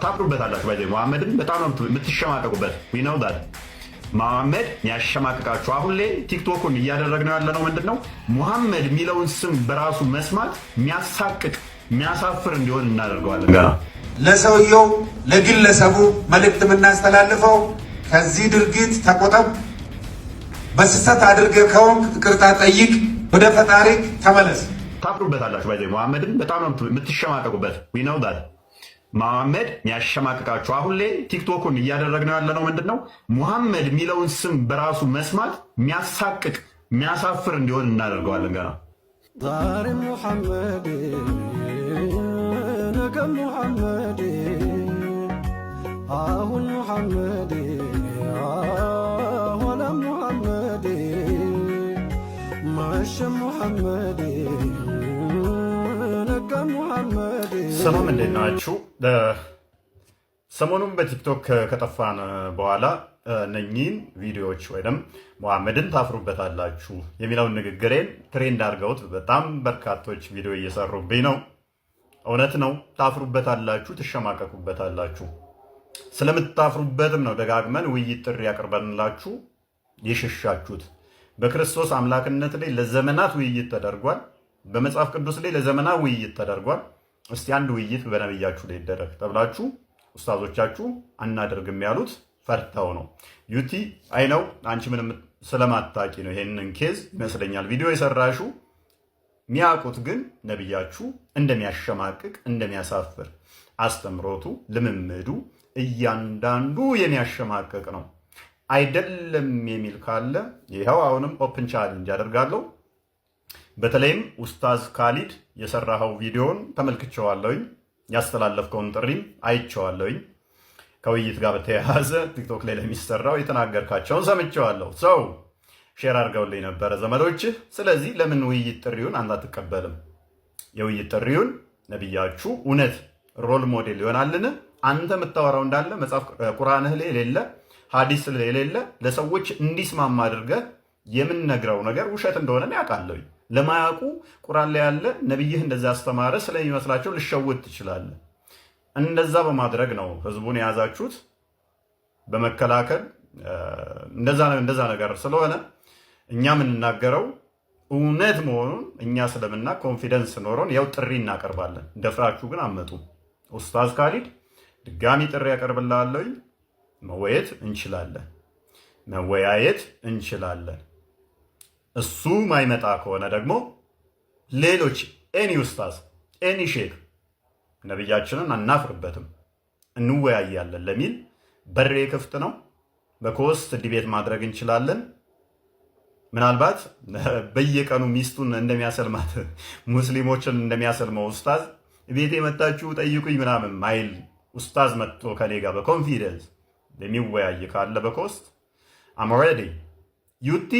ታፍሩበታላችሁ። ባይዘ መሐመድን በጣም ነው የምትሸማቀቁበት። ዊ ኖው ዳት መሐመድ ያሸማቅቃችሁ። አሁን ላይ ቲክቶኩን እያደረግነው ያለነው ምንድነው? መሐመድ የሚለውን ስም በራሱ መስማት የሚያሳቅቅ የሚያሳፍር እንዲሆን እናደርገዋለን። ገና ለሰውየው ለግለሰቡ መልእክት የምናስተላልፈው ከዚህ ድርጊት ተቆጠብ፣ በስህተት አድርገህ ከሆንክ ይቅርታ ጠይቅ፣ ወደ ፈጣሪ ተመለስ። ታፍሩበታላችሁ። ባይዘ መሐመድን በጣም ነው የምትሸማቀቁበት። ዊ ኖው ዳት መሐመድ ያሸማቅቃችሁ። አሁን ላይ ቲክቶኩን እያደረግነው ያለነው ምንድነው? መሐመድ የሚለውን ስም በራሱ መስማት የሚያሳቅቅ የሚያሳፍር እንዲሆን እናደርገዋለን። ገና ዛሬ ሙሐመድ ነገ ሙሐመድ አሁን ሙሐመድ ኋላ ሙሐመድ ማሸ ሙሐመድ ነገ ሙሐመድ። ሰላም እንዴት ናችሁ? ሰሞኑን በቲክቶክ ከጠፋን በኋላ እነኚህን ቪዲዮዎች ወይም መሐመድን ታፍሩበታላችሁ የሚለውን ንግግሬን ትሬንድ አድርገውት በጣም በርካቶች ቪዲዮ እየሰሩብኝ ነው። እውነት ነው፣ ታፍሩበታላችሁ፣ ትሸማቀቁበታላችሁ። ስለምታፍሩበትም ነው ደጋግመን ውይይት ጥሪ ያቀርበንላችሁ የሸሻችሁት። በክርስቶስ አምላክነት ላይ ለዘመናት ውይይት ተደርጓል። በመጽሐፍ ቅዱስ ላይ ለዘመናት ውይይት ተደርጓል። እስቲ አንድ ውይይት በነብያችሁ ላይ ይደረግ ተብላችሁ ኡስታዞቻችሁ አናደርግም ያሉት ፈርተው ነው። ዩቲ አይነው አንቺ ምንም ስለማታቂ ነው ይሄንን ኬዝ ይመስለኛል ቪዲዮ የሰራሹ። ሚያውቁት ግን ነብያችሁ እንደሚያሸማቅቅ እንደሚያሳፍር፣ አስተምሮቱ ልምምዱ እያንዳንዱ የሚያሸማቅቅ ነው አይደለም የሚል ካለ ይኸው አሁንም ኦፕን ቻሌንጅ አደርጋለሁ። በተለይም ኡስታዝ ካሊድ የሰራኸው ቪዲዮን ተመልክቼዋለሁኝ፣ ያስተላለፍከውን ጥሪም አይቼዋለሁኝ። ከውይይት ጋር በተያያዘ ቲክቶክ ላይ ለሚሰራው የተናገርካቸውን ሰምቼዋለሁ። ሰው ሼር አድርገውልኝ ነበረ ዘመዶችህ። ስለዚህ ለምን ውይይት ጥሪውን አንተ አትቀበልም? የውይይት ጥሪውን ነብያችሁ እውነት ሮል ሞዴል ይሆናልን? አንተ የምታወራው እንዳለ መጽሐፍ ቁርአንህ ላይ የሌለ ሐዲስ ላይ የሌለ ለሰዎች እንዲስማማ አድርገህ የምንነግረው ነገር ውሸት እንደሆነ ያውቃለሁ። ለማያውቁ ቁርአን ላይ ያለ ነብይህ እንደዛ አስተማረ ስለሚመስላቸው ልሸውት ትችላለህ። እንደዛ በማድረግ ነው ህዝቡን የያዛችሁት በመከላከል እንደዛ ነገር ስለሆነ እኛ የምንናገረው እውነት መሆኑን እኛ ስለምና ኮንፊደንስ ኖሮን ያው ጥሪ እናቀርባለን። ደፍራችሁ ግን አመጡ። ኡስታዝ ካሊድ ድጋሚ ጥሪ ያቀርብልሃለሁ። መወያየት እንችላለን። እሱ ማይመጣ ከሆነ ደግሞ ሌሎች ኤኒ ኡስታዝ ኤኒ ሼክ ነብያችንን አናፍርበትም እንወያያለን ለሚል በሬ ክፍት ነው። በኮስት ዲቤት ማድረግ እንችላለን። ምናልባት በየቀኑ ሚስቱን እንደሚያሰልማት ሙስሊሞችን እንደሚያሰልመው ኡስታዝ ቤቴ መጣችሁ ጠይቁኝ ምናምን ማይል ኡስታዝ መጥቶ ከኔ ጋር በኮንፊደንስ የሚወያይ ካለ በኮስት አም ሬዲ። ዩቲ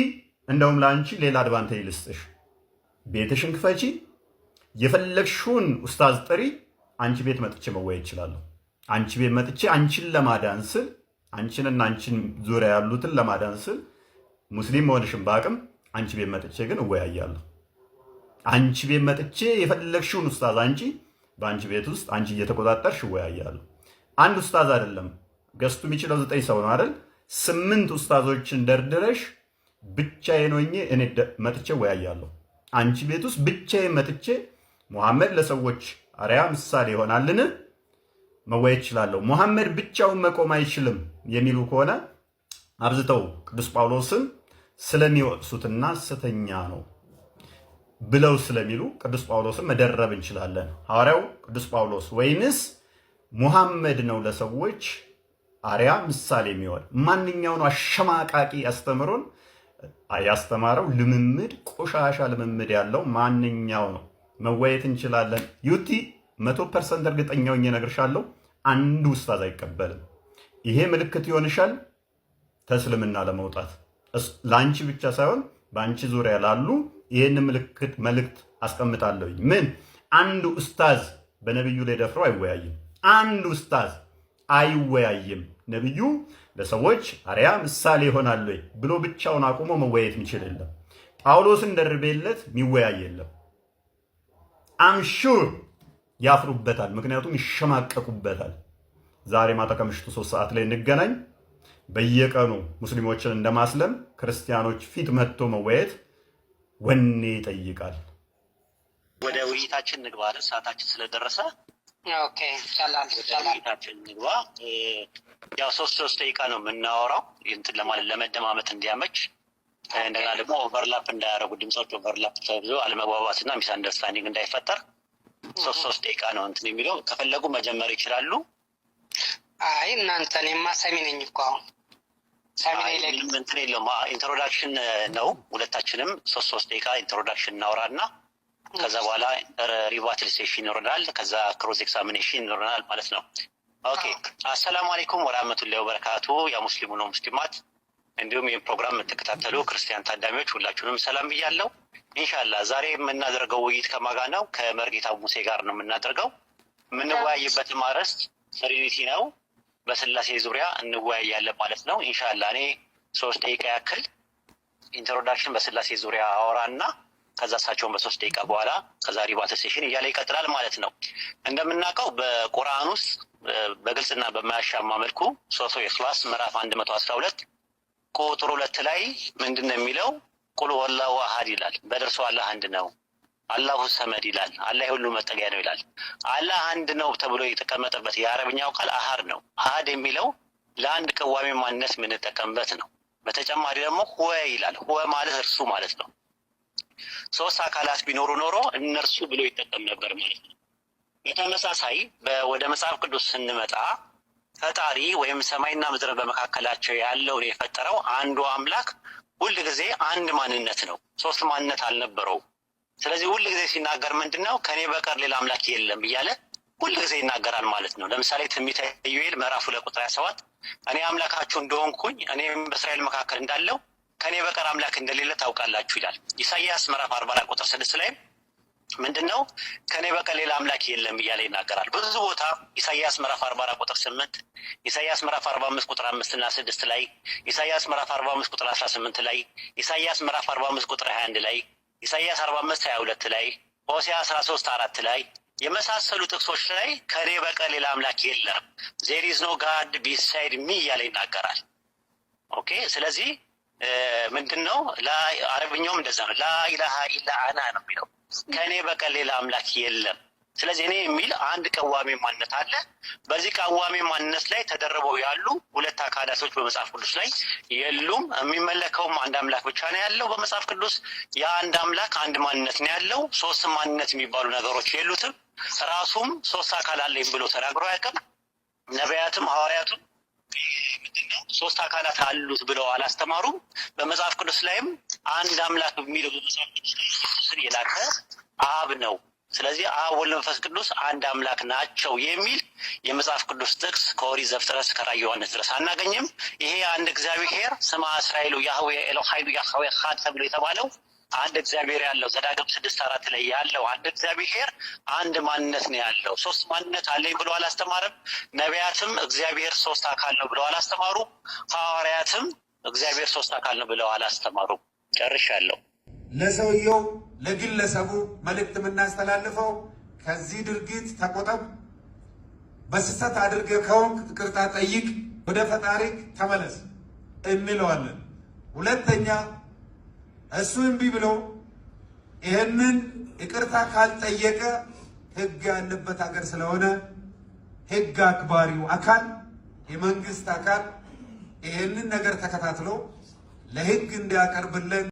እንደውም ለአንቺ ሌላ አድቫንቴጅ ልስጥሽ። ቤትሽን ክፈቺ፣ የፈለግሽውን ኡስታዝ ጥሪ። አንቺ ቤት መጥቼ መወያየት እችላለሁ። አንቺ ቤት መጥቼ አንቺን ለማዳን ስል አንቺንና አንቺን ዙሪያ ያሉትን ለማዳን ስል ሙስሊም መሆንሽን በአቅም አንቺ ቤት መጥቼ ግን እወያያለሁ። አንቺ ቤት መጥቼ የፈለግሽውን ኡስታዝ አንቺ በአንቺ ቤት ውስጥ አንቺ እየተቆጣጠርሽ እወያያለሁ። አንድ ኡስታዝ አይደለም ገዝቱ የሚችለው 9 ሰው ነው አይደል? 8 ኡስታዞችን ደርድረሽ ብቻዬን ሆኜ እኔ መጥቼ እወያያለሁ። አንቺ ቤት ውስጥ ብቻዬን መጥቼ መሐመድ ለሰዎች አርያ ምሳሌ ይሆናልን መወያየት እችላለሁ። መሐመድ ብቻውን መቆም አይችልም የሚሉ ከሆነ አብዝተው ቅዱስ ጳውሎስን ስለሚወቅሱትና ሐሰተኛ ነው ብለው ስለሚሉ ቅዱስ ጳውሎስን መደረብ እንችላለን። ሐዋርያው ቅዱስ ጳውሎስ ወይንስ መሐመድ ነው ለሰዎች አርያ ምሳሌ የሚሆን? ማንኛው ነው አሸማቃቂ አስተምሮን ያስተማረው? ልምምድ ቆሻሻ ልምምድ ያለው ማንኛው ነው? መወያየት እንችላለን። ዩቲ 100% እርግጠኛ ሆኜ እነግርሻለሁ፣ አንዱ ኡስታዝ አይቀበልም። ይሄ ምልክት ይሆንሻል ተስልምና ለመውጣት። ለአንቺ ብቻ ሳይሆን በአንቺ ዙሪያ ላሉ ይህን መልእክት አስቀምጣለሁ። ምን አንዱ ኡስታዝ በነብዩ ላይ ደፍሮ አይወያይም። አንዱ ኡስታዝ አይወያይም። ነብዩ ለሰዎች አርያ ምሳሌ ይሆናል ብሎ ብቻውን አቁሞ መወያየት የሚችል የለም። ጳውሎስን ደርቤለት የሚወያይ የለም። አምሹር ያፍሩበታል፣ ምክንያቱም ይሸማቀቁበታል። ዛሬ ማታ ከምሽቱ 3 ሰዓት ላይ እንገናኝ። በየቀኑ ሙስሊሞችን እንደማስለም ክርስቲያኖች ፊት መጥቶ መወያየት ወኔ ይጠይቃል። ወደ ውይይታችን ንግባ። ሰዓታችን ስለደረሰ ኦኬ ሰላም ውይይታችን ንግባ። ያው 3 ደቂቃ ነው የምናወራው እንትን ለመደማመጥ እንዲያመች፣ እንደገና ደግሞ ኦቨርላፕ እንዳያደርጉ ድምጾች ኦቨርላፕ ተብሎ አለመግባባትና ሚስ አንደርስታንዲንግ እንዳይፈጠር 3 ደቂቃ ነው እንትን የሚለው። ከፈለጉ መጀመር ይችላሉ። አይ እናንተ እኔማ ሰሚ ነኝ እኮ አሁን ሰሚ ነኝ። ምንም እንትን የለውም። ኢንትሮዳክሽን ነው። ሁለታችንም 3 ደቂቃ ኢንትሮዳክሽን እናወራና ከዛ በኋላ ሪቫትል ሴሽን ይኖረናል። ከዛ ክሮስ ኤግዛሚኔሽን ይኖረናል ማለት ነው። ኦኬ አሰላሙ አለይኩም ወራህመቱላሂ ወበረካቱ። ያ ሙስሊሙ ነው ሙስሊማት፣ እንዲሁም ይህን ፕሮግራም የምትከታተሉ ክርስቲያን ታዳሚዎች ሁላችሁንም ሰላም ብያለሁ። ኢንሻአላህ ዛሬ የምናደርገው ውይይት ከማጋ ነው? ከመርጌታ ሙሴ ጋር ነው የምናደርገው። የምንወያይበትም አርዕስት ትሪኒቲ ነው። በስላሴ ዙሪያ እንወያያለን ማለት ነው። ኢንሻአላህ እኔ 3 ደቂቃ ያክል ኢንትሮዳክሽን በስላሴ ዙሪያ አወራና ከዛ እሳቸውን በ3 ደቂቃ በኋላ ከዛ ሪባትል ሴሽን እያለ ይቀጥላል ማለት ነው። እንደምናውቀው በቁርአን ውስጥ በግልጽና በማያሻማ መልኩ ሱረቱል ኢኽላስ ምዕራፍ 112 ቁጥር 2 ላይ ምንድን ነው የሚለው? ቁል ወላሁ አሐድ ይላል። በደርሶ አላህ አንድ ነው። አላሁ ሰመድ ይላል። አላህ የሁሉ መጠጊያ ነው ይላል። አላህ አንድ ነው ተብሎ የተቀመጠበት የአረብኛው ቃል አሃድ ነው። አሃድ የሚለው ለአንድ ቅዋሜ ማንነት የምንጠቀምበት ነው። በተጨማሪ ደግሞ ሁወ ይላል። ሁወ ማለት እርሱ ማለት ነው። 3 አካላት ቢኖሩ ኖሮ እነርሱ ብሎ ይጠቀም ነበር ማለት ነው። በተመሳሳይ ወደ መጽሐፍ ቅዱስ ስንመጣ ፈጣሪ ወይም ሰማይና ምድር በመካከላቸው ያለውን የፈጠረው አንዱ አምላክ ሁል ጊዜ አንድ ማንነት ነው። 3 ማንነት አልነበረው። ስለዚህ ሁል ጊዜ ሲናገር ምንድነው? ከኔ በቀር ሌላ አምላክ የለም እያለ ሁል ጊዜ ይናገራል ማለት ነው። ለምሳሌ ትንቢተ ኢዩኤል ምዕራፍ 2 ቁጥር 27 እኔ አምላካችሁ እንደሆንኩኝ እኔም በእስራኤል መካከል እንዳለው ከኔ በቀር አምላክ እንደሌለ ታውቃላችሁ ይላል። ኢሳይያስ ምዕራፍ 44 ቁጥር 6 ላይ ምንድነው? ከኔ በቀር ሌላ አምላክ የለም እያለ ይናገራል። ብዙ ቦታ ኢሳይያስ ምዕራፍ 44 ቁጥር 8፣ ኢሳይያስ ምዕራፍ 45 ቁጥር 5 እና 6 ላይ፣ ኢሳይያስ ምዕራፍ 45 ቁጥር 18 ላይ፣ ኢሳይያስ ምዕራፍ 45 ቁጥር 21 ላይ፣ ኢሳይያስ 45 22 ላይ፣ ሆሴዕ 13 4 ላይ የመሳሰሉ ጥቅሶች ላይ ከኔ በቀር ሌላ አምላክ የለም ዜር ኢዝ ኖ ጋድ ቢሳይድ ሚ እያለ ይናገራል። ኦኬ ስለዚህ ምንድነው? አረብኛውም እንደዛ ነው። ላኢላሃ ኢላ አና ነው የሚለው ከኔ በቀር ሌላ አምላክ የለም። ስለዚህ እኔ የሚል አንድ ቀዋሚ ማንነት አለ። በዚህ ቀዋሚ ማንነት ላይ ተደርበው ያሉ 2 አካላቶች በመጽሐፍ ቅዱስ ላይ የሉም። የሚመለከውም አንድ አምላክ ብቻ ነው ያለው በመጽሐፍ ቅዱስ። የአንድ አምላክ አንድ ማንነት ነው ያለው። 3 ማንነት የሚባሉ ነገሮች የሉትም። ራሱም 3 አካል አለኝ ብሎ ተናግሮ አያውቅም። ነቢያትም ሐዋርያቱም ምንድነው 3 አካላት አሉት ብለው አላስተማሩም። በመጽሐፍ ቅዱስ ላይም አንድ አምላክ የሚለው በመጽሐፍ ቅዱስ ላይ ኢየሱስን የላከ አብ ነው። ስለዚህ አብ ወልድ መንፈስ ቅዱስ አንድ አምላክ ናቸው የሚል የመጽሐፍ ቅዱስ ጥቅስ ከኦሪት ዘፍጥረት እስከ ራዕየ ዮሐንስ ድረስ አናገኝም። ይሄ አንድ እግዚአብሔር ስማ እስራኤል ያህዌ ኤሎሃይዱ ያህዌ ኻድ ተብሎ የተባለው አንድ እግዚአብሔር ያለው ዘዳግም 6:4 ላይ ያለው አንድ እግዚአብሔር አንድ ማንነት ነው ያለው። 3 ማንነት አለኝ ብሎ አላስተማረም። ነቢያትም እግዚአብሔር 3 አካል ነው ብለው አላስተማሩ። ሐዋርያትም እግዚአብሔር 3 አካል ነው ብለው አላስተማሩ። ጨርሻለሁ። ለሰውየው ለግለሰቡ መልእክት የምናስተላልፈው ከዚህ ድርጊት ተቆጠብ፣ በስህተት አድርገህ ከሆንክ ይቅርታ ጠይቅ፣ ወደ ፈጣሪ ተመለስ እንለዋለን። ሁለተኛ እሱ እምቢ ብሎ ይህንን ይቅርታ ካልጠየቀ ሕግ ያለበት ሀገር ስለሆነ ሕግ አክባሪው አካል የመንግስት አካል ይህንን ነገር ተከታትሎ ለሕግ እንዲያቀርብልን